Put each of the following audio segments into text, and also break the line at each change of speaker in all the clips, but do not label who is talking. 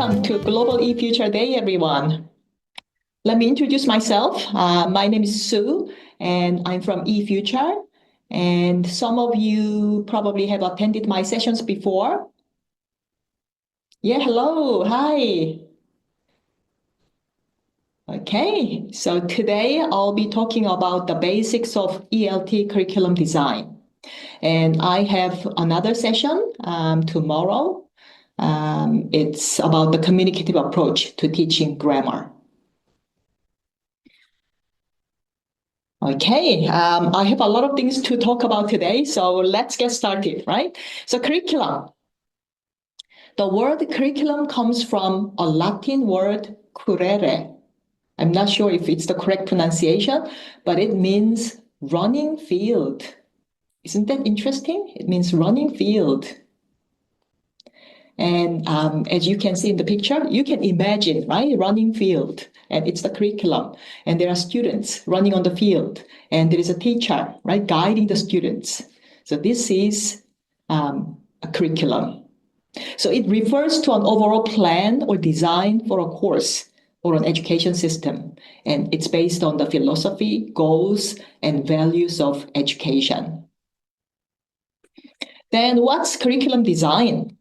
Welcome to Global eFuture Day, everyone. Let me introduce myself. My name is Sue, and I'm from eFuture. And some of you probably have attended my sessions before. Yeah, hello, hi. Okay, so today I'll be talking about the basics of ELT curriculum design. And I have another session tomorrow. It's about the communicative approach to teaching grammar. Okay, I have a lot of things to talk about today, so let's get started, right? So curriculum. The word curriculum comes from a Latin word currere. I'm not sure if it's the correct pronunciation, but it means running field. Isn't that interesting? It means running field. And as you can see in the picture, you can imagine, right? Running field, and it's the curriculum. And there are students running on the field, and there is a teacher, right, guiding the students. So this is a curriculum. So it refers to an overall plan or design for a course or an education system. And it's based on the philosophy, goals, and values of education. Then what's curriculum design?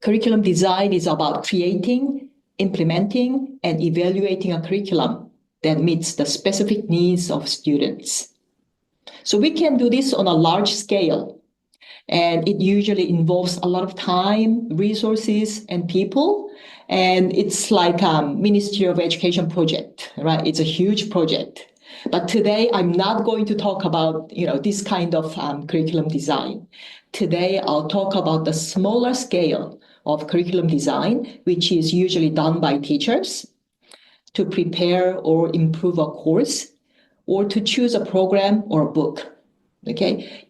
Curriculum design is about creating, implementing, and evaluating a curriculum that meets the specific needs of students. So we can do this on a large scale, and it usually involves a lot of time, resources, and people. And it's like a Ministry of Education project, right? It's a huge project. But today, I'm not going to talk about, this kind of curriculum design. Today, I'll talk about the smaller scale of curriculum design, which is usually done by teachers to prepare or improve a course or to choose a program or a book. Okay,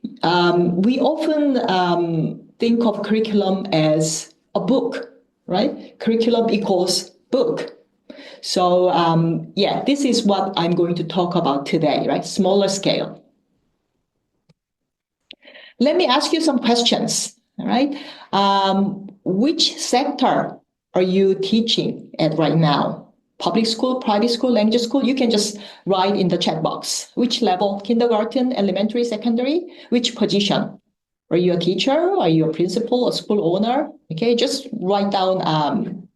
we often think of curriculum as a book, right? Curriculum equals book. So yeah, this is what I'm going to talk about today, right? Smaller scale. Let me ask you some questions, all right? Which sector are you teaching at right now? Public school, private school, language school? You can just write in the chat box. Which level? Kindergarten, elementary, secondary? Which position? Are you a teacher? Are you a principal, a school owner? Okay, just write down,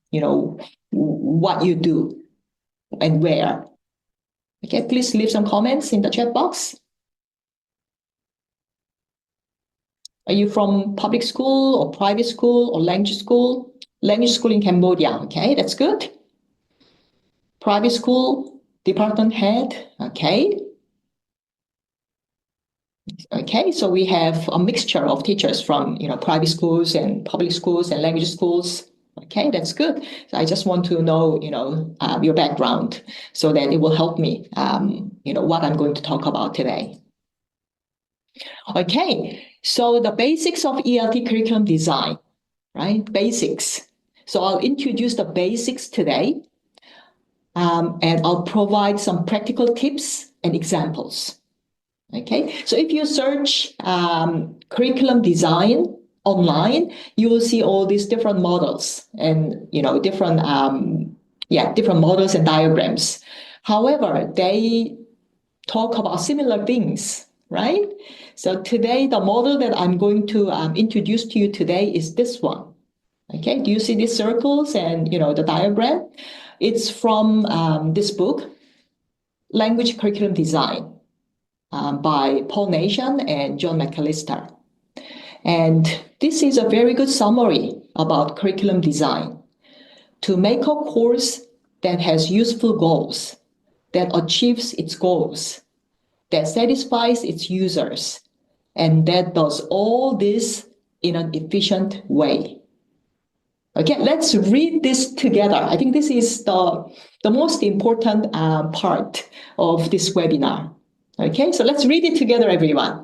what you do and where. Okay, please leave some comments in the chat box. Are you from public school or private school or language school? Language school in Cambodia, okay, that's good. Private school, department head, okay. Okay, so we have a mixture of teachers from, private schools and public schools and language schools. Okay, that's good. So I just want to know, your background so that it will help me, what I'm going to talk about today. Okay, so the basics of ELT curriculum design, right? Basics. So I'll introduce the basics today, and I'll provide some practical tips and examples. Okay, so if you search curriculum design online, you will see all these different models and different models and diagrams. However, they talk about similar things, right? So today, the model that I'm going to introduce to you today is this one. Okay, do you see these circles and the diagram? It's from this book, Language Curriculum Design, by Paul Nation and John McAllister. And this is a very good summary about curriculum design. To make a course that has useful goals, that achieves its goals, that satisfies its users, and that does all this in an efficient way. Okay, let's read this together. I think this is the most important part of this webinar. Okay, so let's read it together, everyone.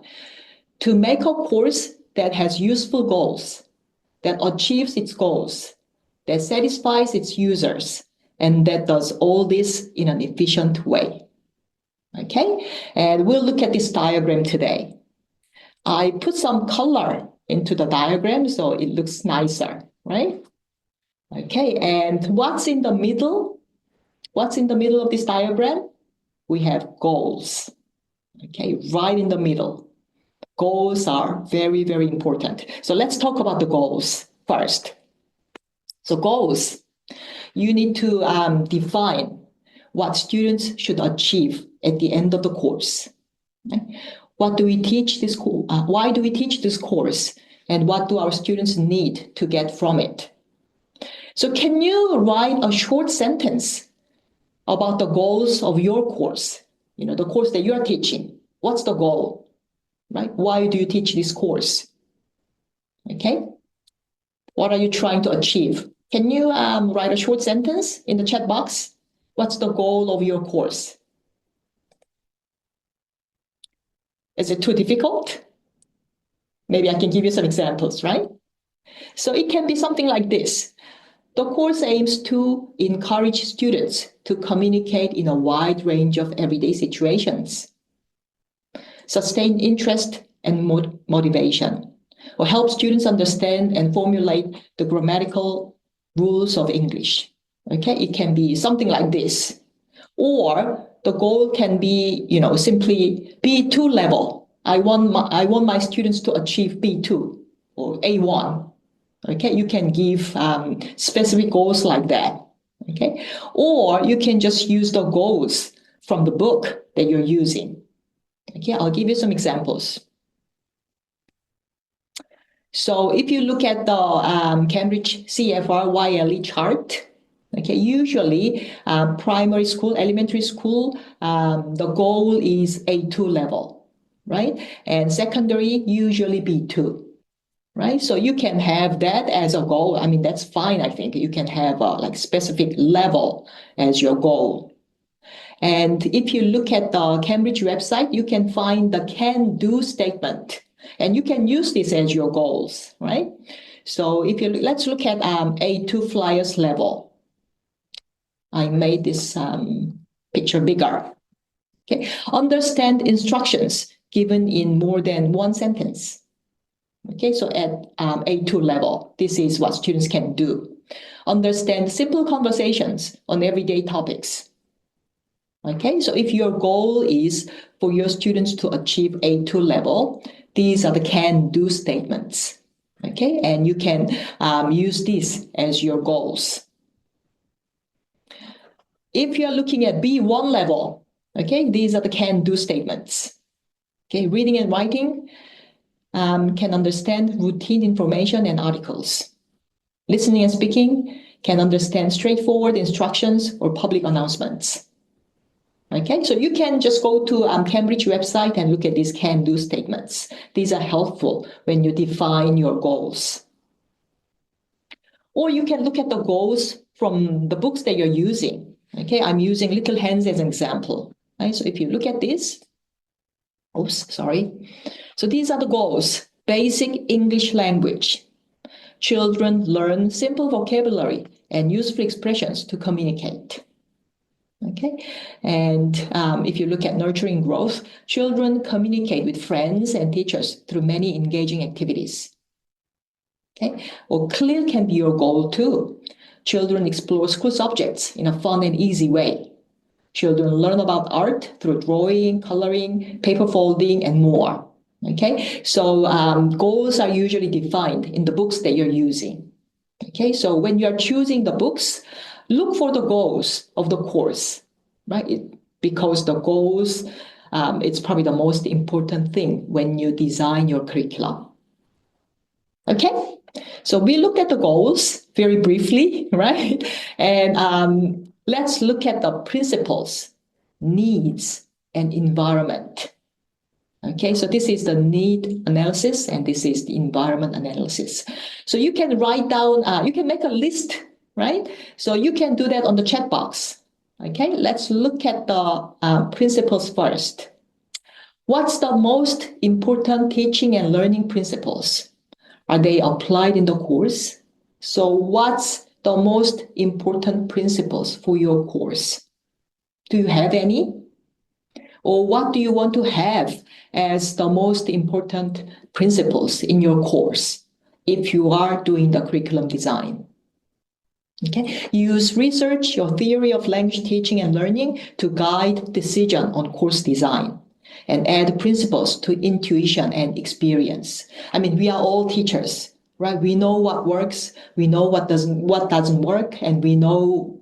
To make a course that has useful goals, that achieves its goals, that satisfies its users, and that does all this in an efficient way. Okay, and we'll look at this diagram today. I put some color into the diagram so it looks nicer, right? Okay, and what's in the middle? What's in the middle of this diagram? We have goals. Okay, right in the middle. Goals are very, very important. So let's talk about the goals first. So goals, you need to define what students should achieve at the end of the course. Okay? What do we teach this course? Why do we teach this course? And what do our students need to get from it? So can you write a short sentence about the goals of your course? You know, the course that you are teaching. What's the goal? Right? Why do you teach this course? Okay. What are you trying to achieve? Can you write a short sentence in the chat box? What's the goal of your course? Is it too difficult? Maybe I can give you some examples, right? So it can be something like this. The course aims to encourage students to communicate in a wide range of everyday situations, sustain interest and motivation, or help students understand and formulate the grammatical rules of English. Okay, it can be something like this. Or the goal can be, simply B2 level. I want my students to achieve B2 or A1. Okay, you can give specific goals like that. Okay, or you can just use the goals from the book that you're using. Okay, I'll give you some examples. So if you look at the Cambridge CFR YLE chart, okay, usually primary school, elementary school, the goal is A2 level, right? And secondary, usually B2. Right? So you can have that as a goal. I mean, that's fine, I think. You can have a specific level as your goal. And if you look at the Cambridge website, you can find the can-do statement. And you can use this as your goals, right? So let's look at A2 flyers level. I made this picture bigger. Okay. Understand instructions given in more than one sentence. Okay, so at A2 level, this is what students can do. Understand simple conversations on everyday topics. Okay, so if your goal is for your students to achieve A2 level, these are the can-do statements. Okay, and you can use this as your goals. If you're looking at B1 level, okay, these are the can-do statements. Okay, reading and writing, can understand routine information and articles. Listening and speaking can understand straightforward instructions or public announcements. Okay, so you can just go to Cambridge website and look at these can-do statements. These are helpful when you define your goals. Or you can look at the goals from the books that you're using. Okay, I'm using Little Hands as an example. Right? So if you look at this, oops, sorry. So these are the goals. Basic English language. Children learn simple vocabulary and useful expressions to communicate. Okay, and if you look at nurturing growth, children communicate with friends and teachers through many engaging activities. Okay, or clear can be your goal too. Children explore school subjects in a fun and easy way. Children learn about art through drawing, coloring, paper folding, and more. Okay, so goals are usually defined in the books that you're using. Okay, so when you're choosing the books, look for the goals of the course, right? Because the goals, it's probably the most important thing when you design your curriculum. Okay, so we looked at the goals very briefly, right? And let's look at the principles, needs, and environment. Okay, so this is the need analysis and this is the environment analysis. So you can write down, you can make a list, right? So you can do that on the chat box. Okay, let's look at the principles first. What's the most important teaching and learning principles? Are they applied in the course? So what's the most important principles for your course? Do you have any? Or what do you want to have as the most important principles in your course if you are doing the curriculum design? Okay, use research or theory of language teaching and learning to guide decision on course design and add principles to intuition and experience. I mean, we are all teachers, right? We know what works, we know what doesn't work, and we know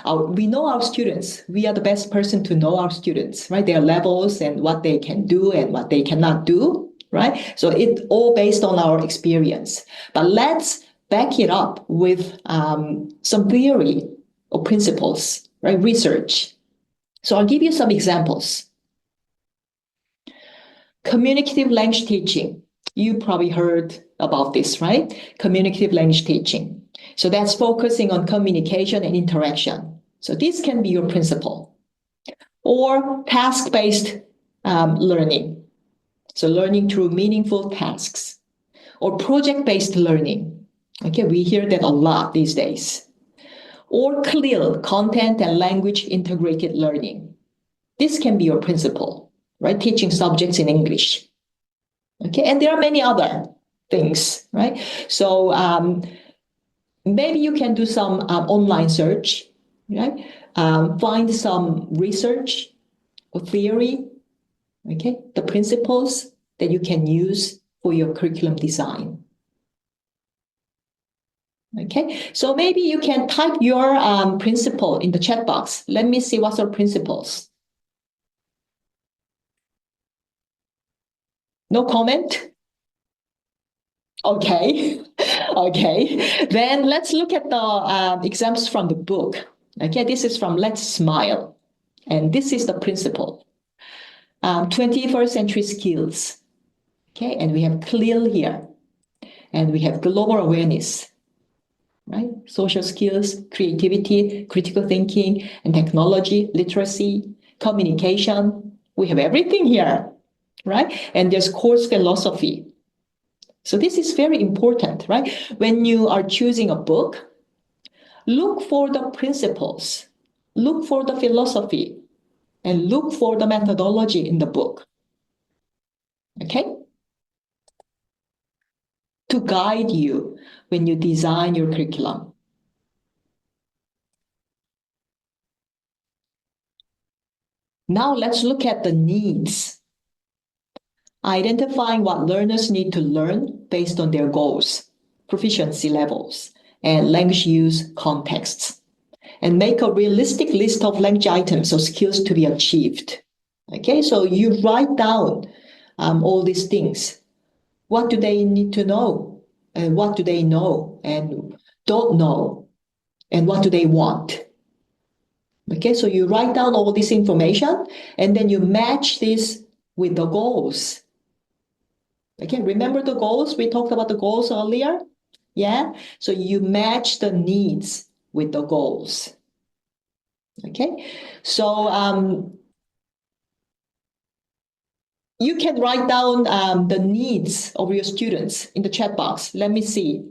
our students. We are the best person to know our students, right? Their levels and what they can do and what they cannot do, right? So it's all based on our experience. But let's back it up with some theory or principles, right? Research. So I'll give you some examples. Communicative language teaching. You probably heard about this, right? Communicative language teaching. So that's focusing on communication and interaction. So this can be your principle. Or task-based learning. So learning through meaningful tasks. Or project-based learning. Okay, we hear that a lot these days. Or CLIL, content and language integrated learning. This can be your principle, right? Teaching subjects in English. Okay, and there are many other things, right? So maybe you can do some online search, right? Find some research or theory, okay? The principles that you can use for your curriculum design. Okay, so maybe you can type your principle in the chat box. Let me see what's our principles. No comment? Okay, okay. Then let's look at the examples from the book. Okay, this is from Let's Smile. And this is the principle. 21st century skills. Okay, and we have CLIL here. And we have global awareness, right? Social skills, creativity, critical thinking, and technology, literacy, communication. We have everything here, right? And there's course philosophy. So this is very important, right? When you are choosing a book, look for the principles, look for the philosophy, and look for the methodology in the book. Okay? To guide you when you design your curriculum. Now let's look at the needs. Identifying what learners need to learn based on their goals, proficiency levels, and language use contexts. And make a realistic list of language items or skills to be achieved. Okay, so you write down all these things. What do they need to know? And what do they know and don't know? And what do they want? Okay, so you write down all this information and then you match this with the goals. Okay, remember the goals? We talked about the goals earlier. Yeah, so you match the needs with the goals. Okay, so you can write down the needs of your students in the chat box. Let me see.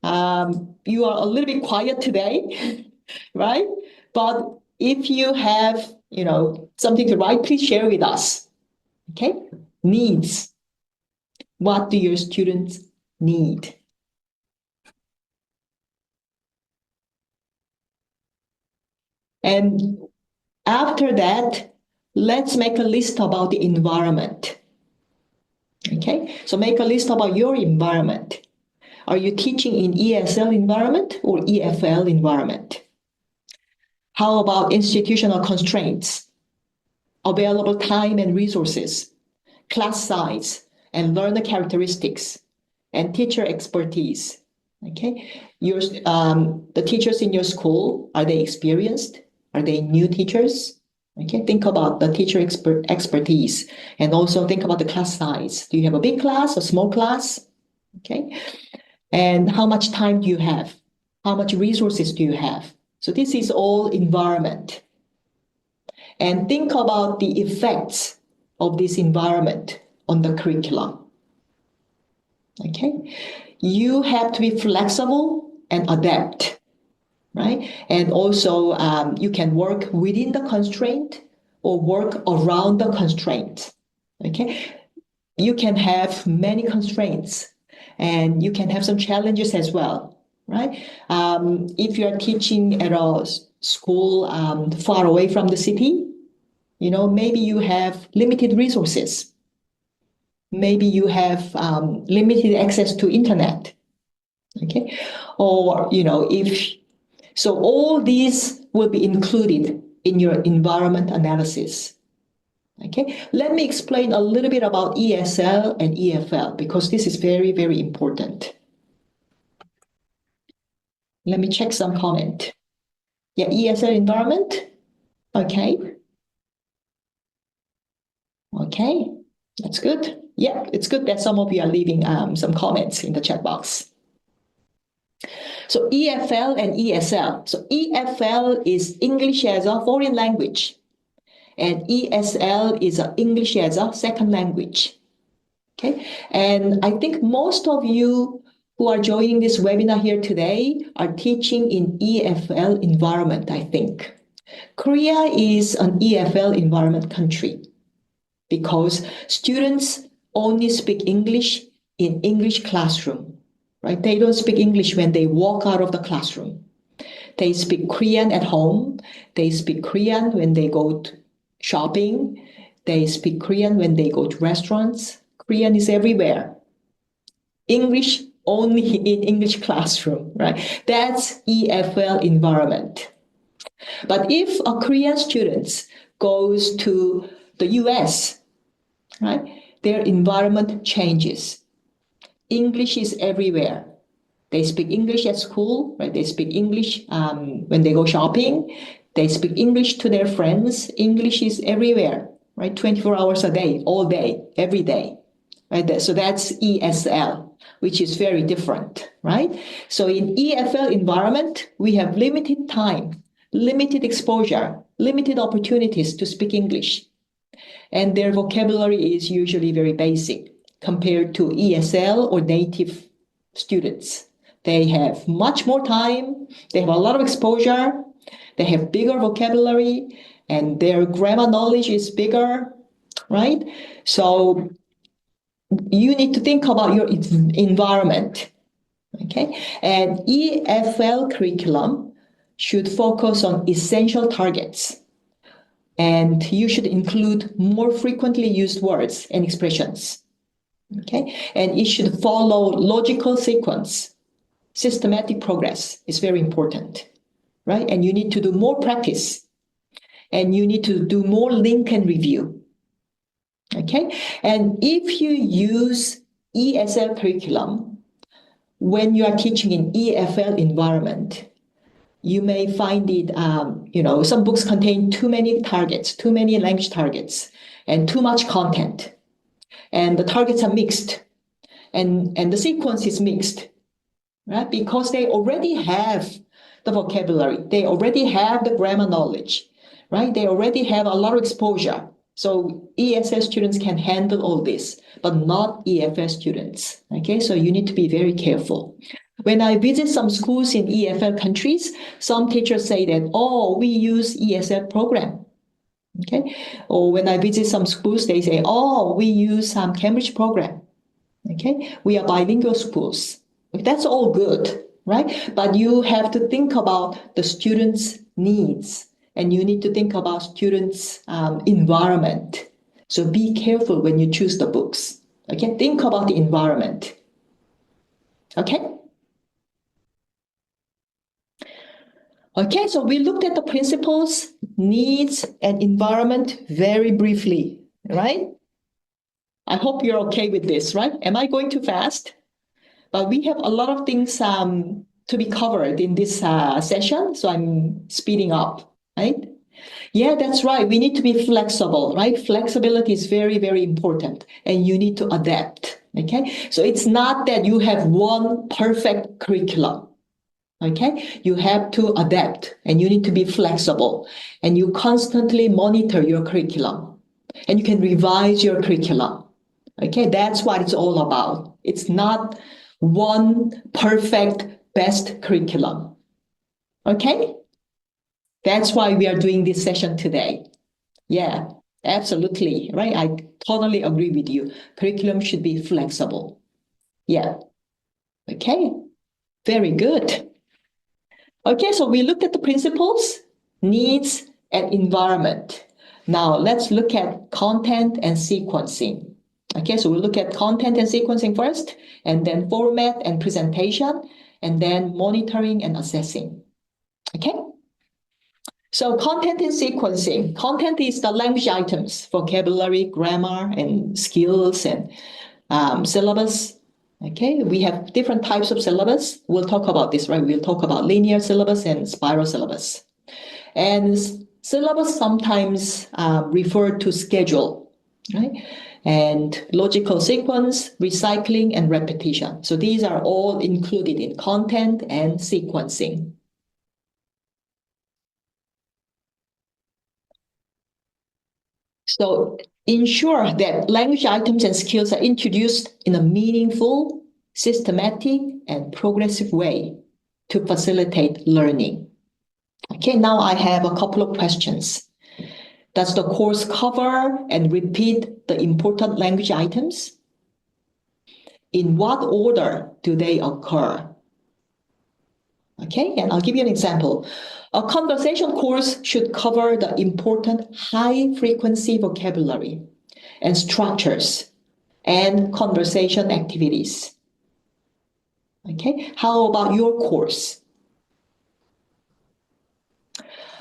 You are a little bit quiet today, right? But if you have, something to write, please share with us. Okay, needs. What do your students need? And after that, let's make a list about the environment. Okay, so make a list about your environment. Are you teaching in ESL environment or EFL environment? How about institutional constraints, available time and resources, class size, and learner characteristics, and teacher expertise? Okay, the teachers in your school, are they experienced? Are they new teachers? Okay, think about the teacher expertise, and also think about the class size. Do you have a big class, a small class? Okay, and how much time do you have? How much resources do you have? So this is all environment. And think about the effects of this environment on the curriculum. Okay, you have to be flexible and adapt. Right? And also you can work within the constraint or work around the constraint. Okay? You can have many constraints and you can have some challenges as well. right? If you're teaching at a school far away from the city, maybe you have limited resources. Maybe you have limited access to internet, okay? Or, so all these will be included in your environment analysis. Okay, let me explain a little bit about ESL and EFL because this is very, very important. Let me check some comment. Yeah, ESL environment. Okay. Okay, that's good. Yeah, it's good that some of you are leaving some comments in the chat box. So EFL and ESL. So EFL is English as a foreign language, and ESL is English as a second language. Okay, and I think most of you who are joining this webinar here today are teaching in EFL environment, I think. Korea is an EFL environment country because students only speak English in English classroom, right? They don't speak English when they walk out of the classroom. They speak Korean at home. They speak Korean when they go to shopping. They speak Korean when they go to restaurants. Korean is everywhere. English only in English classroom, right? That's EFL environment. But if a Korean student goes to the US, right, their environment changes. English is everywhere. They speak English at school, right? They speak English when they go shopping. They speak English to their friends. English is everywhere, right? 24 hours a day, all day, every day. Right? So that's ESL, which is very different, right? So in EFL environment, we have limited time, limited exposure, limited opportunities to speak English. And their vocabulary is usually very basic compared to ESL or native students. They have much more time, they have a lot of exposure, they have bigger vocabulary, and their grammar knowledge is bigger, right? So you need to think about your environment, okay? And EFL curriculum should focus on essential targets. And you should include more frequently used words and expressions, okay? And it should follow logical sequence. Systematic progress is very important, right? And you need to do more practice. And you need to do more link and review. Okay, and if you use ESL curriculum when you are teaching in EFL environment, you may find it, some books contain too many targets, too many language targets, and too much content. And the targets are mixed, and the sequence is mixed, right? Because they already have the vocabulary, they already have the grammar knowledge, right? They already have a lot of exposure. So ESL students can handle all this, but not EFL students, okay? So you need to be very careful. When I visit some schools in EFL countries, some teachers say that, oh, we use ESL program, okay? Or when I visit some schools, they say, oh, we use some Cambridge program, okay? We are bilingual schools. That's all good, right? But you have to think about the students' needs, and you need to think about students' environment. So be careful when you choose the books. Okay, think about the environment. Okay? Okay, so we looked at the principles, needs, and environment very briefly, right? I hope you're okay with this, right? Am I going too fast? But we have a lot of things to be covered in this session, so I'm speeding up, right? Yeah, that's right. We need to be flexible, right? Flexibility is very, very important, and you need to adapt, okay? So it's not that you have one perfect curriculum, okay? You have to adapt, and you need to be flexible, and you constantly monitor your curriculum, and you can revise your curriculum, okay? That's what it's all about. It's not one perfect best curriculum, okay? That's why we are doing this session today. Yeah, absolutely, right? I totally agree with you. Curriculum should be flexible. Yeah, okay. Very good. Okay, so we looked at the principles, needs, and environment. Now let's look at content and sequencing. Okay, so we'll look at content and sequencing first, and then format and presentation, and then monitoring and assessing. Okay? So content and sequencing. Content is the language items, vocabulary, grammar, and skills, and syllabus. Okay, we have different types of syllabus. We'll talk about this, right? We'll talk about linear syllabus and spiral syllabus. And syllabus sometimes refer to schedule, right? And logical sequence, recycling, and repetition. So these are all included in content and sequencing. So ensure that language items and skills are introduced in a meaningful, systematic, and progressive way to facilitate learning. Okay, now I have a couple of questions. Does the course cover and repeat the important language items? In what order do they occur? Okay, and I'll give you an example. A conversation course should cover the important high-frequency vocabulary and structures and conversation activities. Okay, how about your course?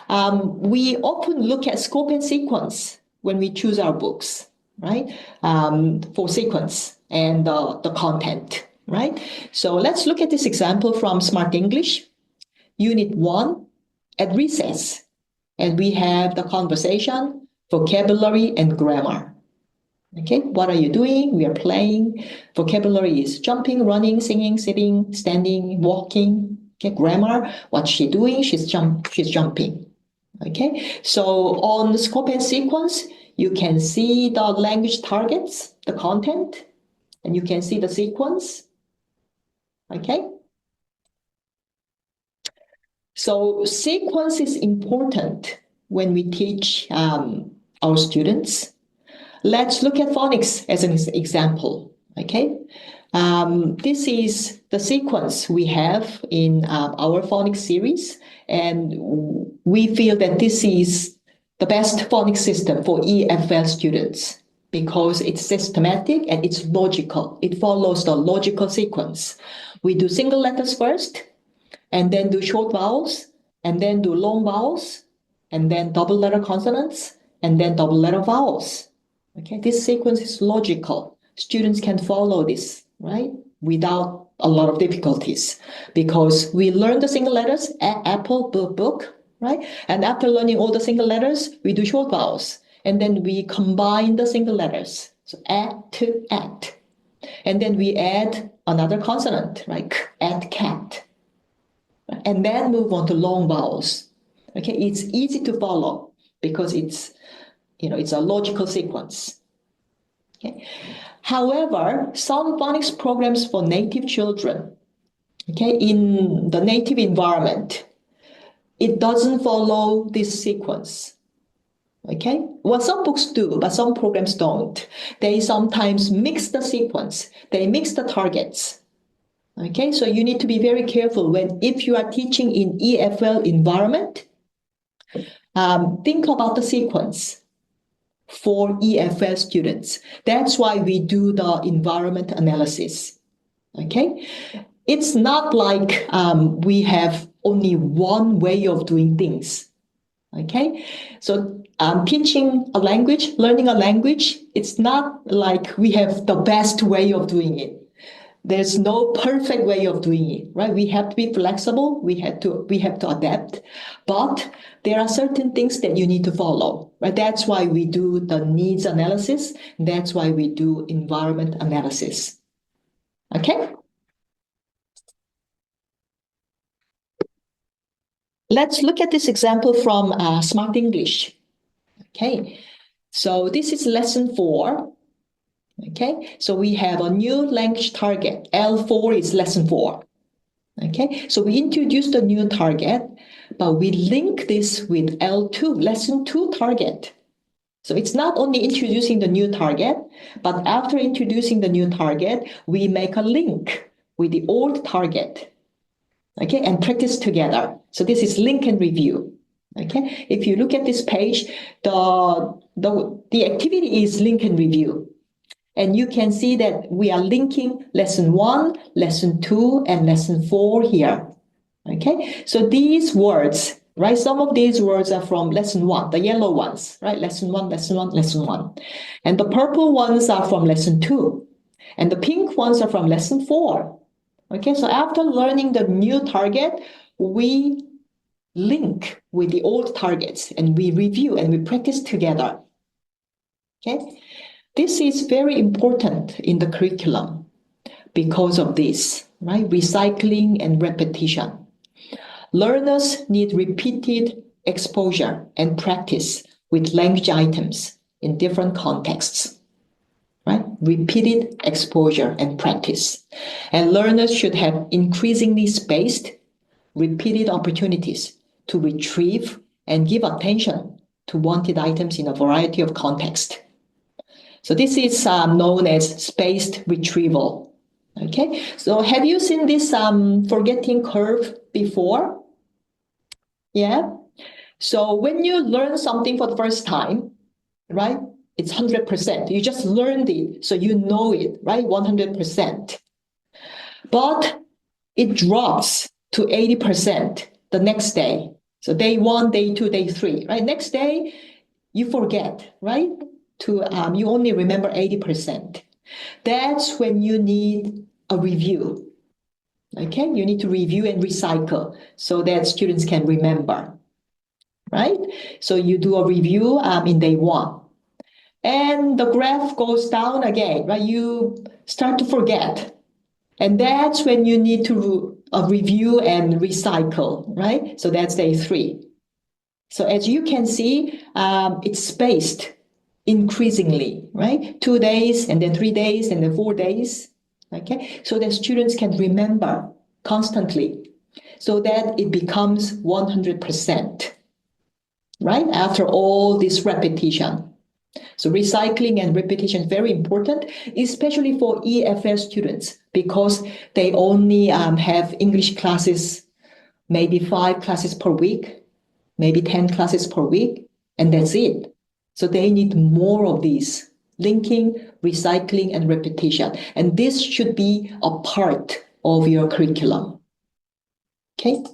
We often look at scope and sequence when we choose our books, right? For sequence and the content, right? So let's look at this example from Smart English, Unit 1 at recess. And we have the conversation, vocabulary, and grammar. Okay, what are you doing? We are playing. Vocabulary is jumping, running, singing, sitting, standing, walking. Okay, grammar, what's she doing? She's jumping. Okay, so on the scope and sequence, you can see the language targets, the content, and you can see the sequence. Okay. So sequence is important when we teach our students. Let's look at phonics as an example. Okay. This is the sequence we have in our phonics series, and we feel that this is the best phonics system for EFL students because it's systematic and it's logical. It follows the logical sequence. We do single letters first, and then do short vowels, and then do long vowels, and then double letter consonants, and then double letter vowels. Okay, this sequence is logical. Students can follow this, right, without a lot of difficulties because we learn the single letters, apple, book, right? And after learning all the single letters, we do short vowels, and then we combine the single letters. So to at. And then we add another consonant, like at cat. And then move on to long vowels. Okay, it's easy to follow because it's a logical sequence. Okay. However, some phonics programs for native children, okay, in the native environment, it doesn't follow this sequence. Okay, well, some books do, but some programs don't. They sometimes mix the sequence. They mix the targets. Okay, so you need to be very careful if you are teaching in EFL environment, think about the sequence for EFL students. That's why we do the environment analysis. Okay, it's not like we have only one way of doing things. Okay, so teaching a language, learning a language, it's not like we have the best way of doing it. There's no perfect way of doing it, right? We have to be flexible. We have to adapt, but there are certain things that you need to follow, right? That's why we do the needs analysis. That's why we do environment analysis. Okay. Let's look at this example from Smart English. Okay. So this is lesson 4. Okay, so we have a new language target. L4 is lesson 4. Okay, so we introduced a new target, but we link this with L2, lesson 2 target. So it's not only introducing the new target, but after introducing the new target, we make a link with the old target. okay, and practice together. So this is link and review. Okay, if you look at this page, the activity is link and review. And you can see that we are linking lesson 1, lesson 2, and lesson 4 here. Okay, so these words, right? Some of these words are from lesson 1, the yellow ones, right? Lesson 1, lesson 1, lesson 1. And the purple ones are from lesson 2. And the pink ones are from lesson 4. Okay, so after learning the new target, we link with the old targets and we review and we practice together. Okay, this is very important in the curriculum because of this, right? Recycling and repetition. Learners need repeated exposure and practice with language items in different contexts, right? Repeated exposure and practice. And learners should have increasingly spaced, repeated opportunities to retrieve and give attention to wanted items in a variety of contexts. So this is known as spaced retrieval. Okay, so have you seen this forgetting curve before? Yeah. So when you learn something for the first time, right, it's 100%. You just learned it, so you know it, right, 100%. But it drops to 80% the next day. So day 1, day 2, day 3, right? Next day, you forget, right? You only remember 80%. That's when you need a review. Okay, you need to review and recycle so that students can remember, right? So you do a review in day 1. And the graph goes down again, right? You start to forget. And that's when you need to review and recycle, right? So that's day 3. So as you can see, it's spaced increasingly, right? 2 days, and then 3 days, and then 4 days, okay? So that students can remember constantly so that it becomes 100%, right? After all this repetition. So recycling and repetition is very important, especially for EFS students, because they only have English classes, maybe 5 classes per week, maybe 10 classes per week, and that's it. So they need more of these, linking, recycling, and repetition. And this should be a part of your curriculum. Okay?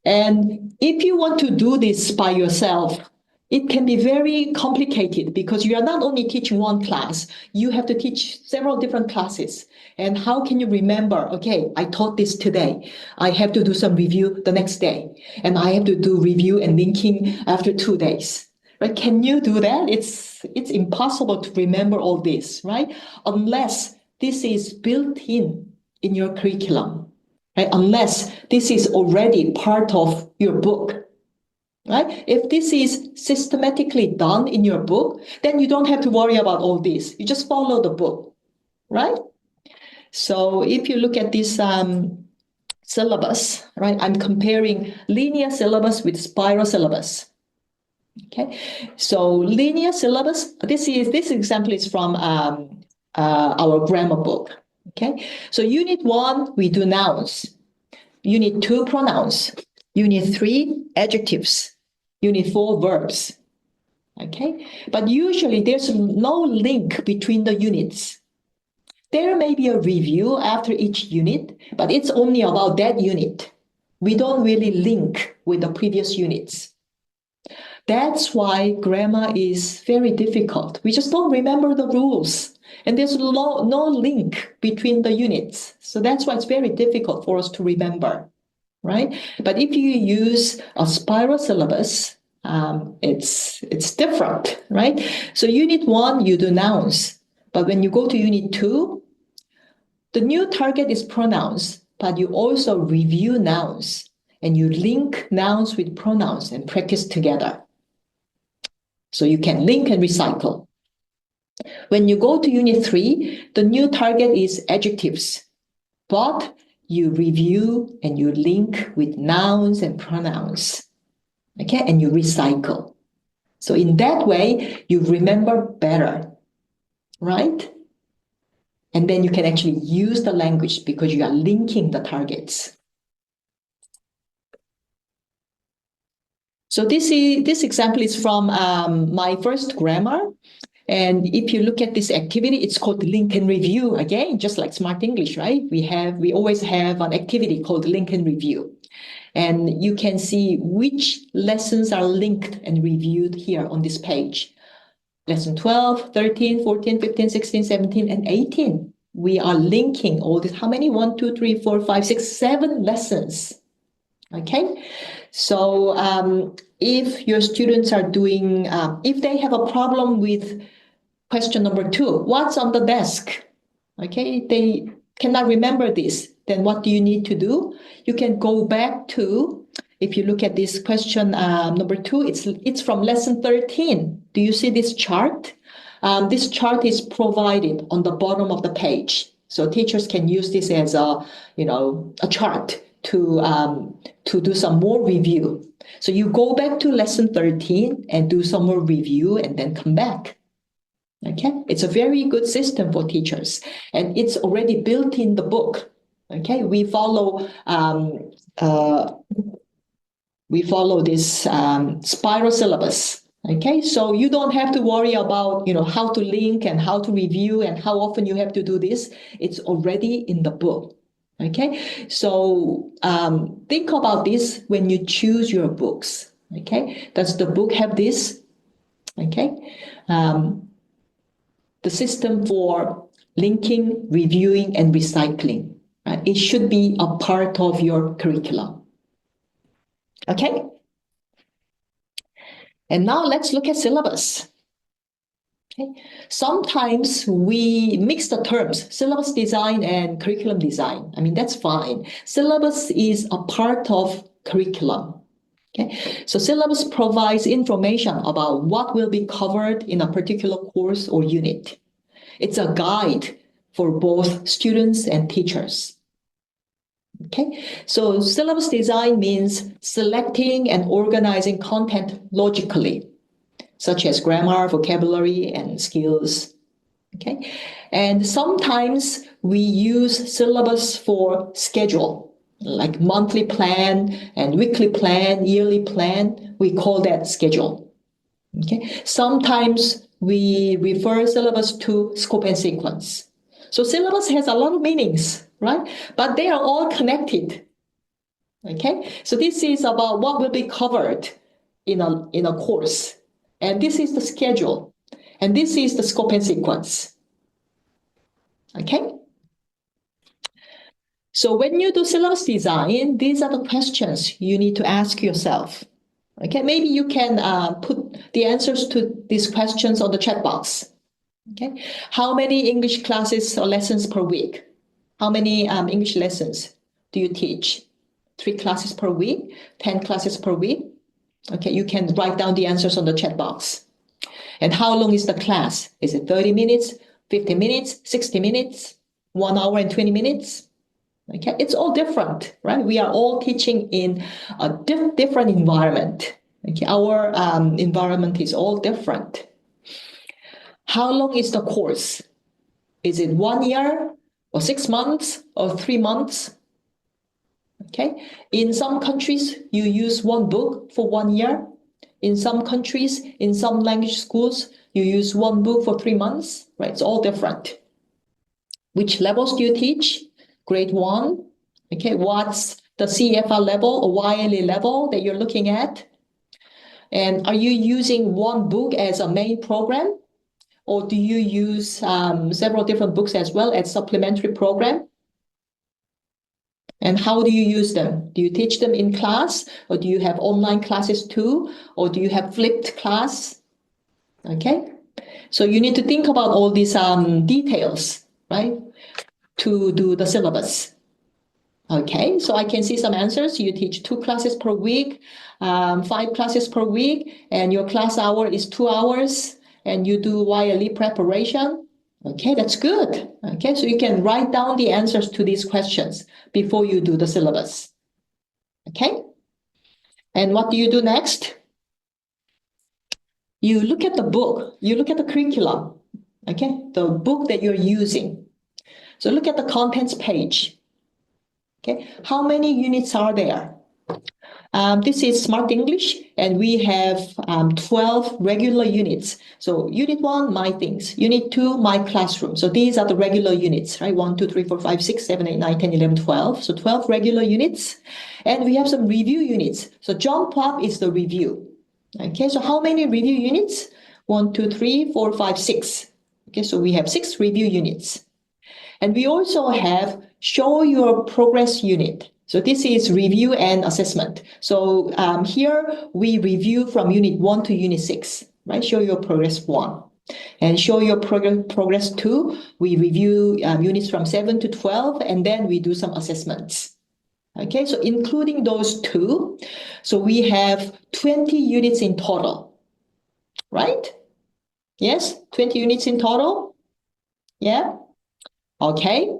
And if you want to do this by yourself, it can be very complicated because you are not only teaching one class, you have to teach several different classes. And how can you remember, okay, I taught this today. I have to do some review the next day. And I have to do review and linking after 2 days. Right? Can you do that? It's impossible to remember all this, right? Unless this is built in your curriculum. Right? Unless this is already part of your book, right? If this is systematically done in your book, then you don't have to worry about all this. You just follow the book, right? So if you look at this syllabus, right? I'm comparing linear syllabus with spiral syllabus. Okay, so linear syllabus. This example is from our grammar book. Okay, so unit 1 we do nouns. Unit 2, pronouns. Unit 3, adjectives. Unit 4, verbs. Okay, but usually there's no link between the units. There may be a review after each unit, but it's only about that unit. We don't really link with the previous units. That's why grammar is very difficult. We just don't remember the rules. And there's no link between the units. So that's why it's very difficult for us to remember, right? But if you use a spiral syllabus, it's different, right? So unit 1, you do nouns. But when you go to unit 2, the new target is pronouns, but you also review nouns. And you link nouns with pronouns and practice together. So you can link and recycle. When you go to unit 3, the new target is adjectives, but you review and you link with nouns and pronouns, okay? And you recycle. So in that way, you remember better, right? And then you can actually use the language because you are linking the targets. So this example is from my first grammar. And if you look at this activity, it's called link and review. Again, just like Smart English, right? We always have an activity called link and review. And you can see which lessons are linked and reviewed here on this page. Lesson 12, 13, 14, 15, 16, 17, and 18. We are linking all this. How many? 1, 2, 3, 4, 5, 6, 7 lessons. Okay. So if your students are doing, if they have a problem with question number 2, what's on the desk? Okay, they cannot remember this. Then what do you need to do? You can go back to, if you look at this question number 2, it's from lesson 13. Do you see this chart? This chart is provided on the bottom of the page. So teachers can use this as a chart to do some more review. So you go back to lesson 13 and do some more review and then come back. Okay, it's a very good system for teachers, and it's already built in the book. Okay, we follow this spiral syllabus. Okay, so you don't have to worry about how to link and how to review and how often you have to do this. It's already in the book. Okay, so think about this when you choose your books. Okay, does the book have this? Okay. The system for linking, reviewing, and recycling. Right? It should be a part of your curriculum. Okay? And now let's look at syllabus. Okay? Sometimes we mix the terms, syllabus design and curriculum design. I mean, that's fine. Syllabus is a part of curriculum. Okay? So syllabus provides information about what will be covered in a particular course or unit. It's a guide for both students and teachers. Okay, so syllabus design means selecting and organizing content logically, such as grammar, vocabulary, and skills. Okay, and sometimes we use syllabus for schedule, like monthly plan and weekly plan, yearly plan. We call that schedule. Okay, sometimes we refer syllabus to scope and sequence. So syllabus has a lot of meanings, right? But they are all connected. Okay, so this is about what will be covered in a course. And this is the schedule. And this is the scope and sequence. Okay? So when you do syllabus design, these are the questions you need to ask yourself. Okay, maybe you can put the answers to these questions on the chat box. Okay, how many English classes or lessons per week? How many English lessons do you teach? 3 classes per week, 10 classes per week? Okay, you can write down the answers on the chat box. And how long is the class? Is it 30 minutes, 50 minutes, 60 minutes, 1 hour and 20 minutes? Okay, it's all different, right? We are all teaching in a different environment. Okay, our environment is all different. How long is the course? Is it 1 year or 6 months or 3 months? Okay, in some countries, you use one book for 1 year. In some countries, in some language schools, you use one book for 3 months, right? It's all different. Which levels do you teach? Grade 1. Okay, what's the CFR level or YLE level that you're looking at? And are you using one book as a main program? Or do you use several different books as well as supplementary program? And how do you use them? Do you teach them in class? Or do you have online classes too? Or do you have flipped class? Okay, so you need to think about all these details, right, to do the syllabus. Okay, so I can see some answers. You teach 2 classes per week, 5 classes per week, and your class hour is 2 hours, and you do YLE preparation. Okay, that's good. Okay, so you can write down the answers to these questions before you do the syllabus. Okay, and what do you do next? You look at the book, you look at the curriculum, okay, the book that you're using. So look at the contents page. Okay, how many units are there? This is Smart English, and we have 12 regular units. So Unit 1, My Things. Unit 2, My Classroom. So these are the regular units, right? 1, 2, 3, 4, 5, 6, 7, 8, 9, 10, 11, 12. So 12 regular units. And we have some review units. So Jump Up is the review. Okay, so how many review units? 1, 2, 3, 4, 5, 6. Okay, so we have 6 review units. And we also have Show Your Progress unit. So this is review and assessment. So here we review from Unit 1 to Unit 6, right? Show Your Progress 1. And Show Your Progress 2, we review units from 7 to 12, and then we do some assessments. Okay, so including those two, so we have 20 units in total, right? Yes, 20 units in total? Yeah, okay.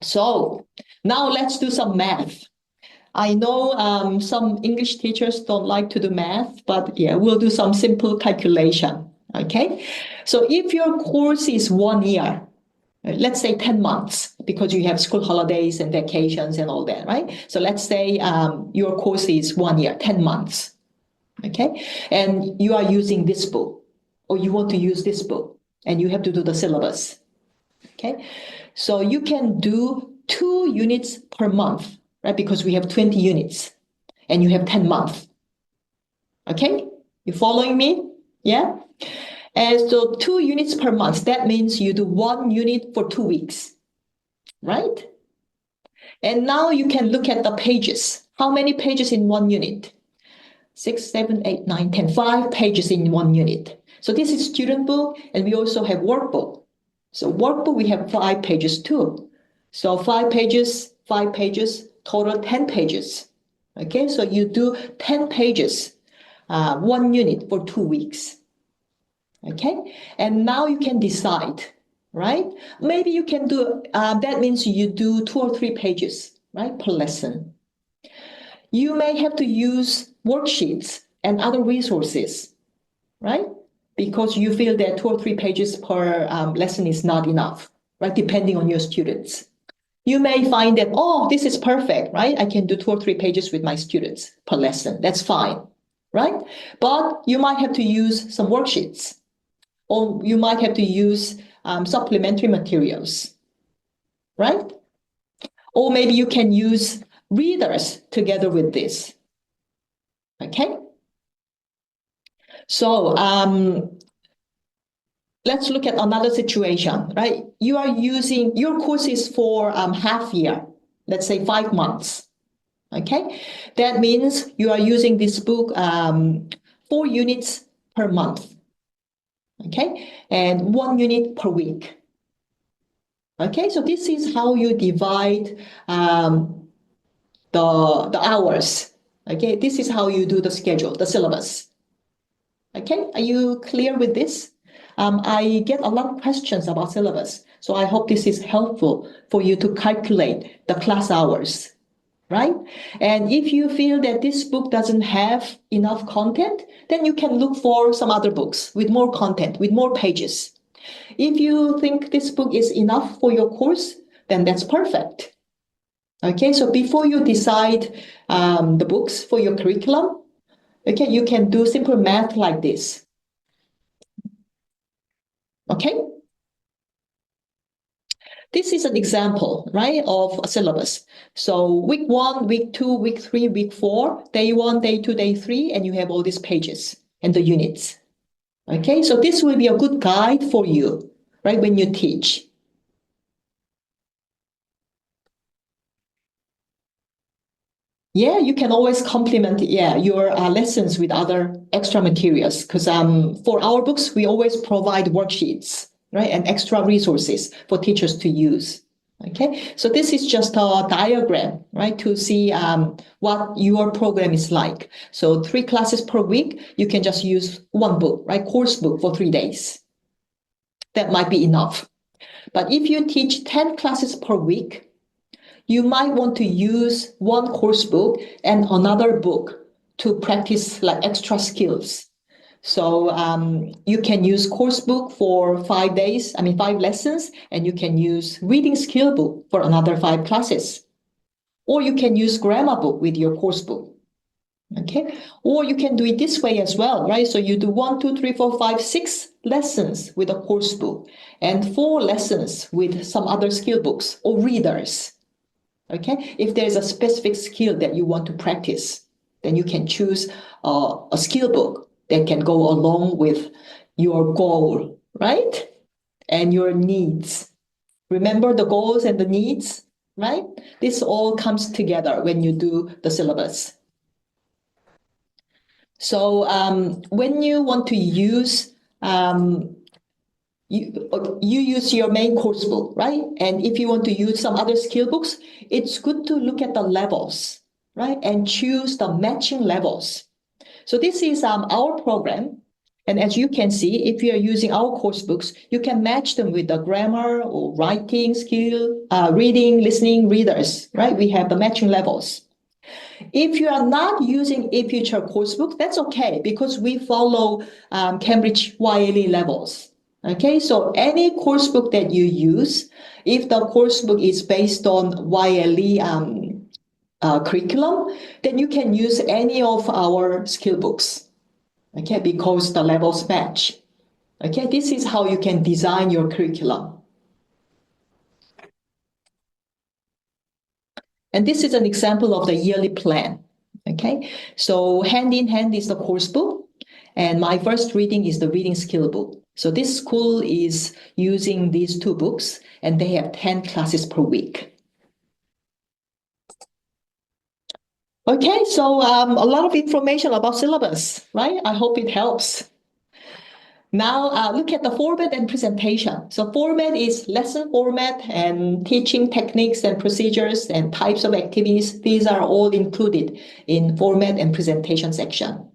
So now let's do some math. I know some English teachers don't like to do math, but yeah, we'll do some simple calculation, okay? So if your course is 1 year, let's say 10 months, because you have school holidays and vacations and all that, right? So let's say your course is 1 year, 10 months, okay? And you are using this book, or you want to use this book, and you have to do the syllabus, okay? So you can do 2 units per month, right? Because we have 20 units and you have 10 months. Okay? You following me? Yeah? And so 2 units per month, that means you do 1 unit for 2 weeks, right? And now you can look at the pages. How many pages in 1 unit? 6, 7, 8, 9, 10, 5 pages in 1 unit. So this is student book, and we also have workbook. So workbook, we have 5 pages too. So 5 pages, total 10 pages. Okay, so you do 10 pages, 1 unit for 2 weeks. Okay, and now you can decide, right? Maybe you can do, that means you do 2 or 3 pages, right, per lesson. You may have to use worksheets and other resources, right? Because you feel that 2 or 3 pages per lesson is not enough, right? Depending on your students. You may find that, oh, this is perfect, right? I can do 2 or 3 pages with my students per lesson. That's fine, right? But you might have to use some worksheets, or you might have to use supplementary materials, right? Or maybe you can use readers together with this, okay? So let's look at another situation, right? You are using, your course is for half year, let's say 5 months, okay? That means you are using this book 4 units per month, okay? And 1 unit per week. Okay, so this is how you divide the hours. Okay, this is how you do the schedule, the syllabus. Okay, are you clear with this? I get a lot of questions about syllabus, so I hope this is helpful for you to calculate the class hours, right? And if you feel that this book doesn't have enough content, then you can look for some other books with more content, with more pages. If you think this book is enough for your course, then that's perfect. Okay, so before you decide the books for your curriculum, okay, you can do simple math like this. Okay? This is an example, right, of a syllabus. So week 1, week 2, week 3, week 4, day 1, day 2, day 3, and you have all these pages and the units. Okay, so this will be a good guide for you, right, when you teach. Yeah, you can always complement your lessons with other extra materials, because for our books, we always provide worksheets, right, and extra resources for teachers to use. Okay, so this is just a diagram, right, to see what your program is like. So 3 classes per week, you can just use 1 book, right, course book for 3 days. That might be enough. But if you teach 10 classes per week, you might want to use 1 course book and another book to practice like extra skills. So you can use course book for 5 days, 5 lessons, and you can use reading skill book for another 5 classes. Or you can use grammar book with your course book. Okay, or you can do it this way as well, right? So you do 1, 2, 3, 4, 5, 6 lessons with a course book and 4 lessons with some other skill books or readers. Okay, if there's a specific skill that you want to practice, then you can choose a skill book that can go along with your goal, right? And your needs. Remember the goals and the needs, right? This all comes together when you do the syllabus. So when you want to use, you use your main course book, right? And if you want to use some other skill books, it's good to look at the levels, right? And choose the matching levels. So this is our program. And as you can see, if you are using our course books, you can match them with the grammar or writing skill, reading, listening, readers, right? We have the matching levels. If you are not using eFuture coursebook, that's okay because we follow Cambridge YLE levels. Okay, so any coursebook that you use, if the coursebook is based on YLE curriculum, then you can use any of our skill books. Okay, because the levels match. Okay, this is how you can design your curriculum. And this is an example of the yearly plan. Okay, so hand in hand is the course book, and my first reading is the reading skill book. So this school is using these 2 books, and they have 10 classes per week. Okay, so a lot of information about syllabus, right? I hope it helps. Now look at the format and presentation. So format is lesson format and teaching techniques and procedures and types of activities. These are all included in format and presentation section.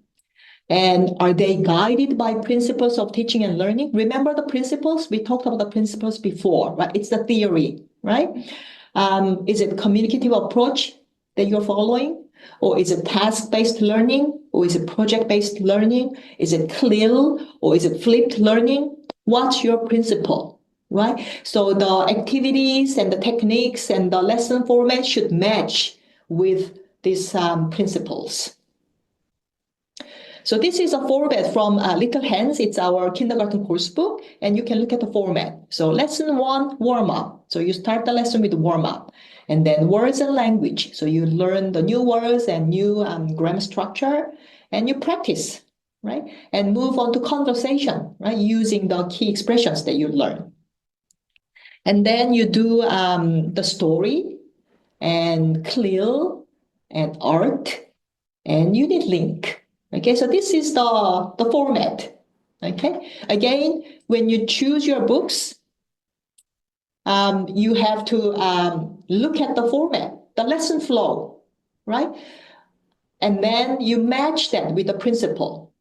And are they guided by principles of teaching and learning? Remember the principles? We talked about the principles before, right? It's the theory, right? Is it communicative approach that you're following? Or is it task-based learning? Or is it project-based learning? Is it CLIL? Or is it flipped learning? What's your principle, right? So the activities and the techniques and the lesson format should match with these principles. So this is a format from Little Hands. It's our kindergarten course book, and you can look at the format. So lesson 1, warm up. So you start the lesson with warm up, and then words and language. So you learn the new words and new grammar structure, and you practice, right? And move on to conversation, right? Using the key expressions that you learn. And then you do the story and CLIL and art and unit link. Okay, so this is the format. Okay, again, when you choose your books, you have to look at the format, the lesson flow, right? And then you match that with the principle.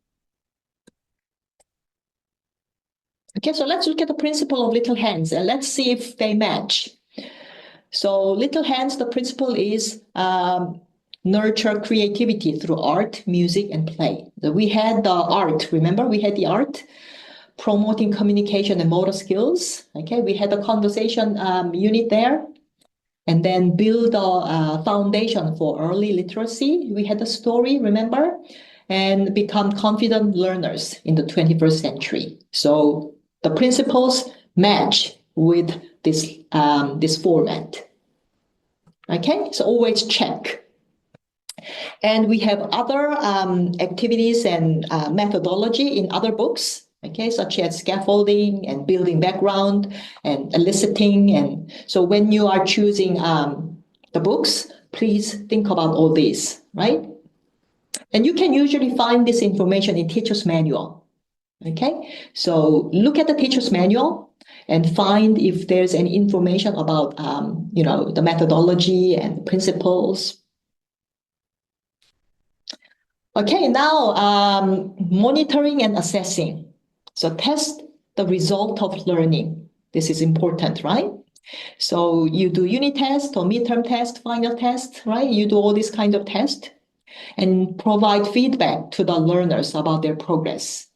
Okay, so let's look at the principle of Little Hands and let's see if they match. So Little Hands, the principle is nurture creativity through art, music, and play. So we had the art, remember? We had the art promoting communication and motor skills. Okay, we had the conversation unit there. And then build a foundation for early literacy. We had the story, remember? And become confident learners in the 21st century. So the principles match with this format. Okay, so always check. And we have other activities and methodology in other books, okay, such as scaffolding and building background and eliciting. And so when you are choosing the books, please think about all these, right? And you can usually find this information in teacher's manual, okay? So look at the teacher's manual and find if there's any information about, the methodology and principles. Okay, now monitoring and assessing. So test the result of learning. This is important, right? So you do unit test or midterm test, final test, right? You do all these kinds of tests and provide feedback to the learners about their progress.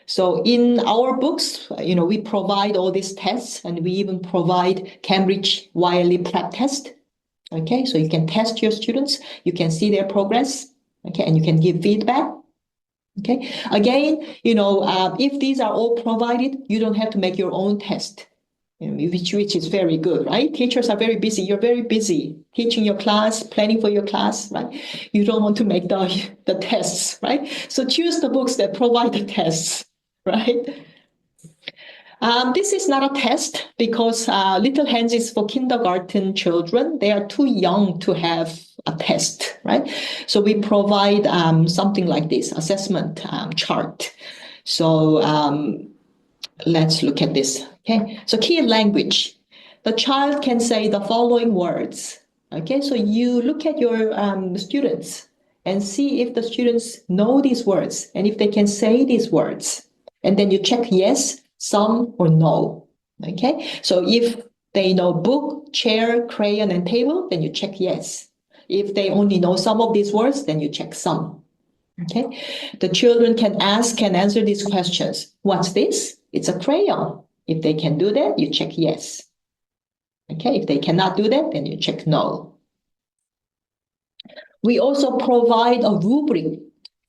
So in our books, we provide all these tests, and we even provide Cambridge Wiley Prep test. Okay, so you can test your students, you can see their progress, okay, and you can give feedback. Okay, again, if these are all provided, you don't have to make your own test, which is very good, right? Teachers are very busy. You're very busy teaching your class, planning for your class, right? You don't want to make the tests, right? So choose the books that provide the tests, right? This is not a test because Little Hands is for kindergarten children. They are too young to have a test, right? So we provide something like this assessment chart. So let's look at this. Okay, so key language. The child can say the following words. Okay, so you look at your students and see if the students know these words and if they can say these words. And then you check yes, some, or no. Okay, so if they know book, chair, crayon, and table, then you check yes. If they only know some of these words, then you check some. Okay, the children can ask and answer these questions. What's this? It's a crayon. If they can do that, you check yes. Okay, if they cannot do that, then you check no. We also provide a rubric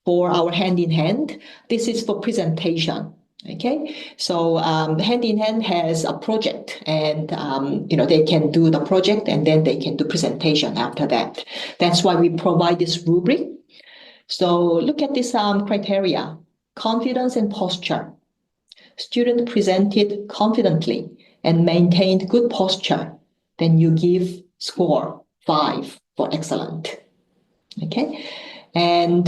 for our hand in hand. This is for presentation. Okay, so hand in hand has a project, and they can do the project and then they can do presentation after that. That's why we provide this rubric. So look at this criteria: confidence and posture. Student presented confidently and maintained good posture, then you give score 5 for excellent. Okay, and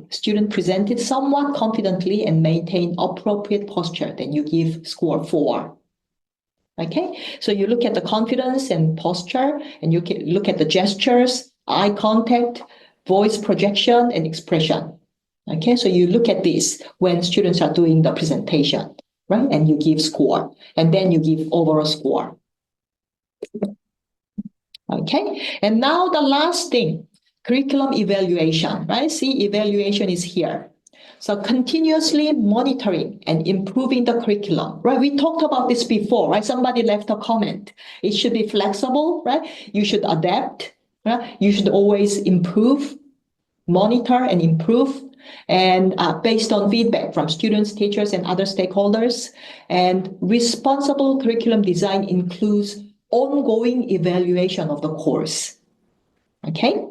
student presented somewhat confidently and maintained appropriate posture, then you give score 4. Okay, so you look at the confidence and posture, and you can look at the gestures, eye contact, voice projection, and expression. Okay, so you look at this when students are doing the presentation, right? And you give score, and then you give overall score. Okay, and now the last thing, curriculum evaluation, right? See, evaluation is here. So continuously monitoring and improving the curriculum, right? We talked about this before, right? Somebody left a comment. It should be flexible, right? You should adapt, right? You should always improve, monitor and improve, and based on feedback from students, teachers, and other stakeholders. And responsible curriculum design includes ongoing evaluation of the course. Okay.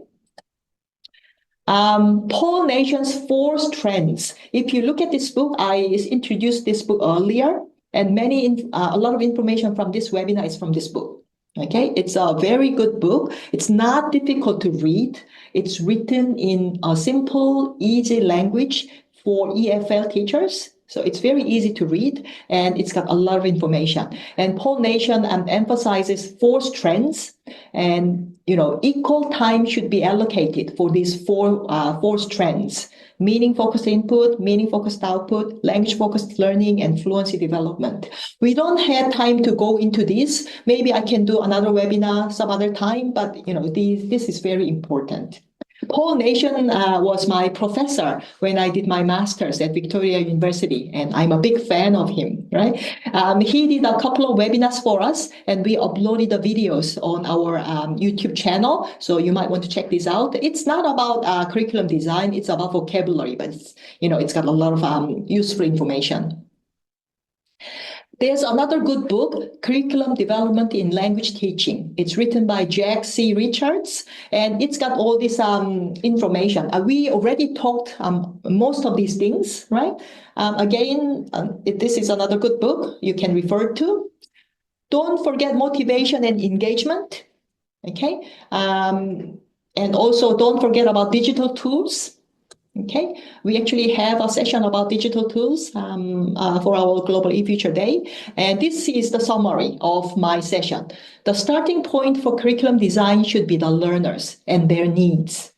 Paul Nation's 4 Strengths. If you look at this book, I introduced this book earlier, and a lot of information from this webinar is from this book. Okay, it's a very good book. It's not difficult to read. It's written in a simple, easy language for EFL teachers. So it's very easy to read, and it's got a lot of information. And Paul Nation emphasizes 4 strengths, and equal time should be allocated for these four strengths: meaning-focused input, meaning-focused output, language-focused learning, and fluency development. We don't have time to go into this. Maybe I can do another webinar some other time, but this is very important. Paul Nation was my professor when I did my master's at Victoria University, and I'm a big fan of him, right? He did a couple of webinars for us, and we uploaded the videos on our YouTube channel, so you might want to check this out. It's not about curriculum design, it's about vocabulary, but it's got a lot of useful information. There's another good book, Curriculum Development in Language Teaching. It's written by Jack C. Richards, and it's got all this information. We already talked most of these things, right? This is another good book you can refer to. Don't forget motivation and engagement, okay? And also don't forget about digital tools. Okay, we actually have a session about digital tools for our Global eFuture Day. And this is the summary of my session. The starting point for curriculum design should be the learners and their needs.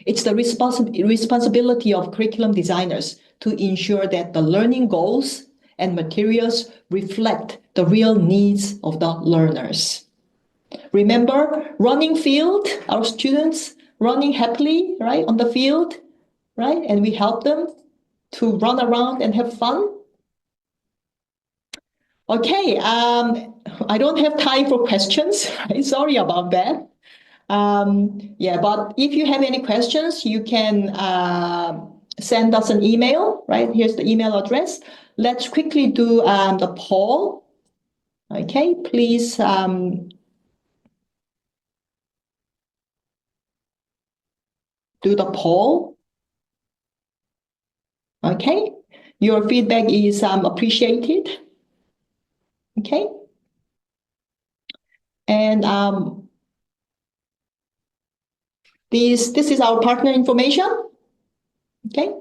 It's the responsibility of curriculum designers to ensure that the learning goals and materials reflect the real needs of the learners. Remember, running field, our students running happily, right, on the field, right? And we help them to run around and have fun. Okay, I don't have time for questions. Right? Sorry about that. Yeah, but if you have any questions, you can send us an email, right? Here's the email address. Let's quickly do the poll. Okay, please do the poll. Okay, your feedback is appreciated. Okay, and this is our partner information. Okay,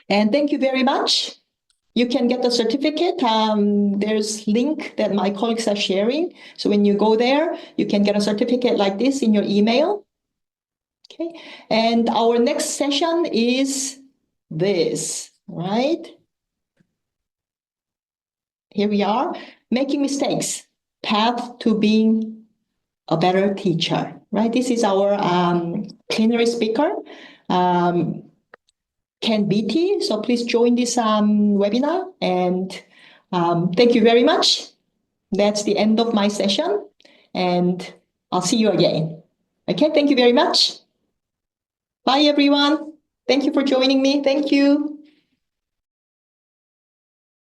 and thank you very much. You can get the certificate. There's link that my colleagues are sharing. So when you go there, you can get a certificate like this in your email. Okay. And our next session is this, right? Here we are, making mistakes, path to being a better teacher, right? This is our plenary speaker, Ken Beatty. So please join this webinar, and thank you very much. That's the end of my session, and I'll see you again. Okay, thank you very much. Bye, everyone. Thank you for joining me. Thank you.